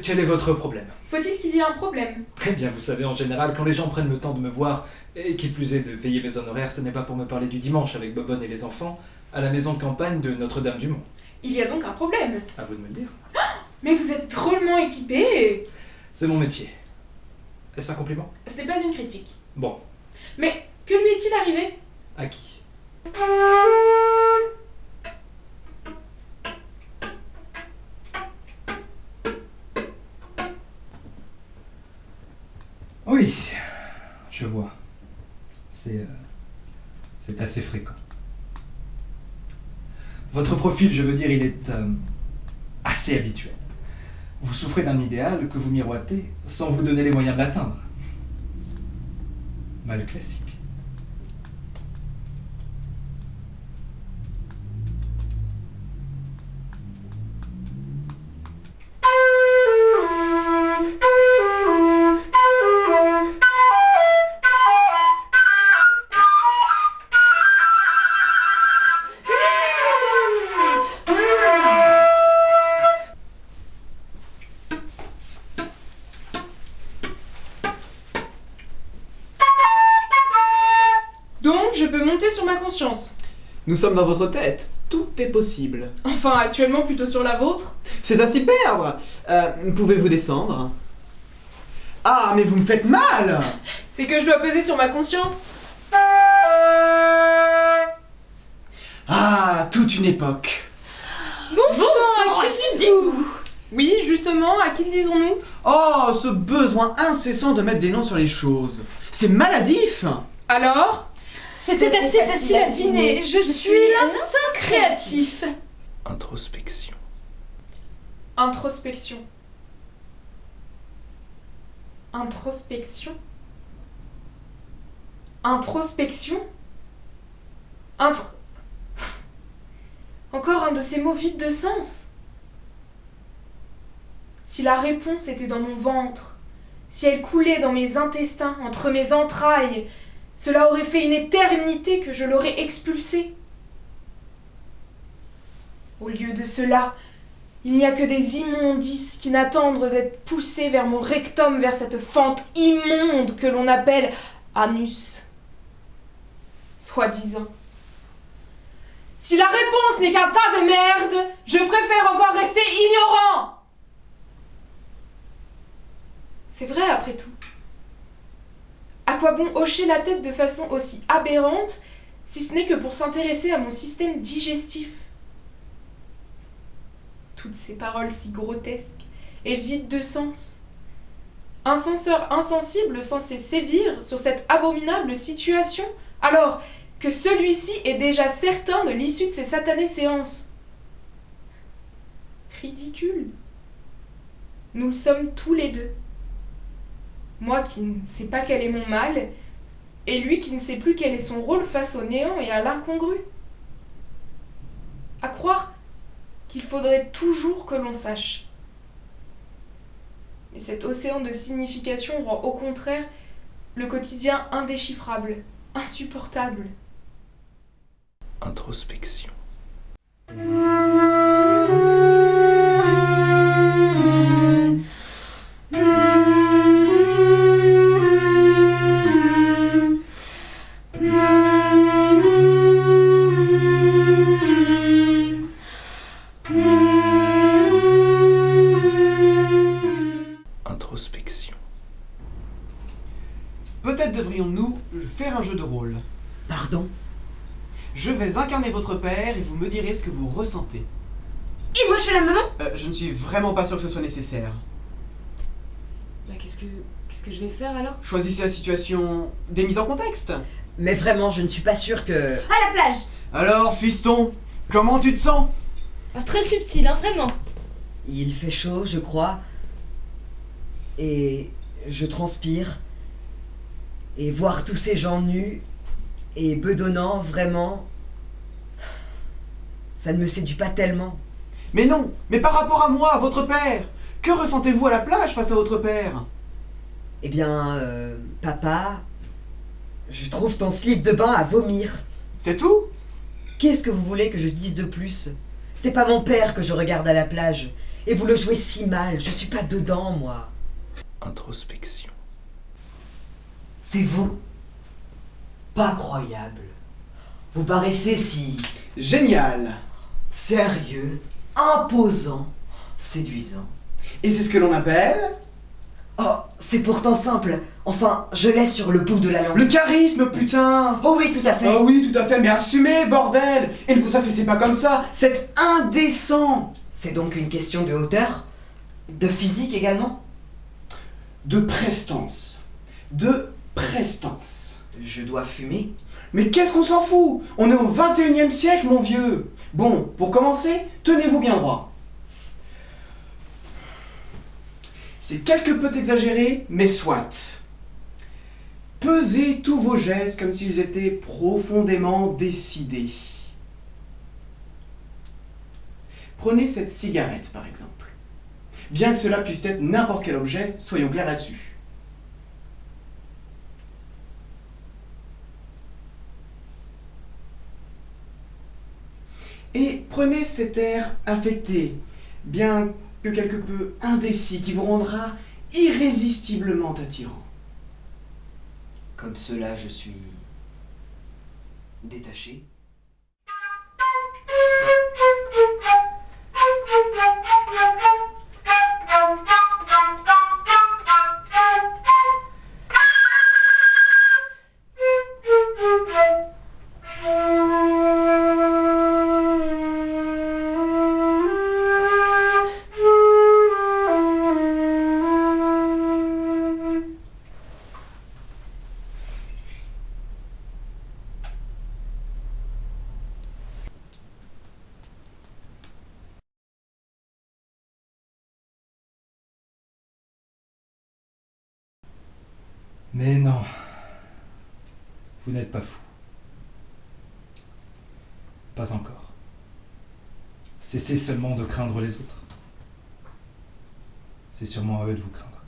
quel est votre problème? Faut-il qu'il y ait un problème? Eh bien, vous savez, en général, quand les gens prennent le temps de me voir, et qui plus est de payer mes honoraires, ce n'est pas pour me parler du dimanche avec Bobonne et les enfants, à la maison de campagne de Notre-Dame-du-Mont. Il y a donc un problème. À vous de me le dire. Mais vous êtes drôlement équipé. C'est mon métier. Est-ce un compliment? Ce n'est pas une critique. Bon, Mais que lui est-il arrivé? à qui? Oui, je vois. C'est assez fréquent. Votre profil, je veux dire, il est assez habituel. Vous souffrez d'un idéal que vous miroitez sans vous donner les moyens de l'atteindre. Mal classique. Donc, je peux monter sur ma conscience. Nous sommes dans votre tête, tout est possible. Enfin, actuellement plutôt sur la vôtre. C'est à s'y perdre. Pouvez-vous descendre? Ah, mais vous me faites mal! C'est que je dois peser sur ma conscience. Ah, toute une époque. Bon sang, à qui dites-vous? Oui, justement, à qui le disons-nous? Oh, ce besoin incessant de mettre des noms sur les choses. C'est maladif! Alors? C'est assez facile à deviner. Je suis l'instinct créatif. Introspection. Introspection. Introspection. Introspection. Encore un de ces mots vides de sens. Si la réponse était dans mon ventre, si elle coulait dans mes intestins, entre mes entrailles, cela aurait fait une éternité que je l'aurais expulsée. Au lieu de cela, il n'y a que des immondices qui n'attendent d'être poussés vers mon rectum, vers cette fente immonde que l'on appelle anus. Soi-disant. Si la réponse n'est qu'un tas de merde, je préfère encore rester ignorant. C'est vrai après tout. À quoi bon hocher la tête de façon aussi aberrante, si ce n'est que pour s'intéresser à mon système digestif? Toutes ces paroles si grotesques et vides de sens. Un censeur insensible censé sévir sur cette abominable situation, alors que celui-ci est déjà certain de l'issue de ces satanées séances. Ridicule. Nous le sommes tous les deux. Moi qui ne sais pas quel est mon mal, et lui qui ne sait plus quel est son rôle face au néant et à l'incongru. À croire qu'il faudrait toujours que l'on sache. Mais cet océan de signification rend au contraire le quotidien indéchiffrable, insupportable. Introspection. Introspection. Peut-être devrions-nous faire un jeu de rôle. Pardon? Je vais incarner votre père et vous me direz ce que vous ressentez. Et moi je suis la maman? Je ne suis vraiment pas sûr que ce soit nécessaire. Bah qu'est-ce que je vais faire alors? Choisissez la situation des mises en contexte. Mais vraiment, je ne suis pas sûre que... À la plage! Alors, fiston, comment tu te sens? Ah, très subtil, hein, vraiment. Il fait chaud, je crois. Et je transpire. Et voir tous ces gens nus et bedonnants, vraiment... Ça ne me séduit pas tellement. Mais non, mais par rapport à moi, votre père, que ressentez-vous à la plage face à votre père? Eh bien, papa... Je trouve ton slip de bain à vomir. C'est tout? Qu'est-ce que vous voulez que je dise de plus? C'est pas mon père que je regarde à la plage. Et vous le jouez si mal, je suis pas dedans, moi. Introspection. C'est vous. Pas croyable. Vous paraissez si Génial. sérieux, imposant, séduisant. Et c'est ce que l'on appelle Oh, c'est pourtant simple. Enfin, je l'ai sur le bout de la langue. le charisme, putain. Oh oui, tout à fait. Ah oui, tout à fait, mais assumez, bordel. Et ne vous affaissez pas comme ça, c'est indécent. C'est donc une question de hauteur, de physique également. De prestance. De prestance. Je dois fumer. Mais qu'est-ce qu'on s'en fout? On est au 21e siècle, mon vieux. Bon, pour commencer, tenez-vous bien droit. C'est quelque peu exagéré, mais soit. Pesez tous vos gestes comme s'ils étaient profondément décidés. Prenez cette cigarette, par exemple. Bien que cela puisse être n'importe quel objet, soyons clairs là-dessus. Et prenez cet air affecté, bien que quelque peu indécis, qui vous rendra irrésistiblement attirant. Comme cela, je suis détaché. Mais non. Vous n'êtes pas fou. Pas encore. Cessez seulement de craindre les autres. C'est sûrement à eux de vous craindre.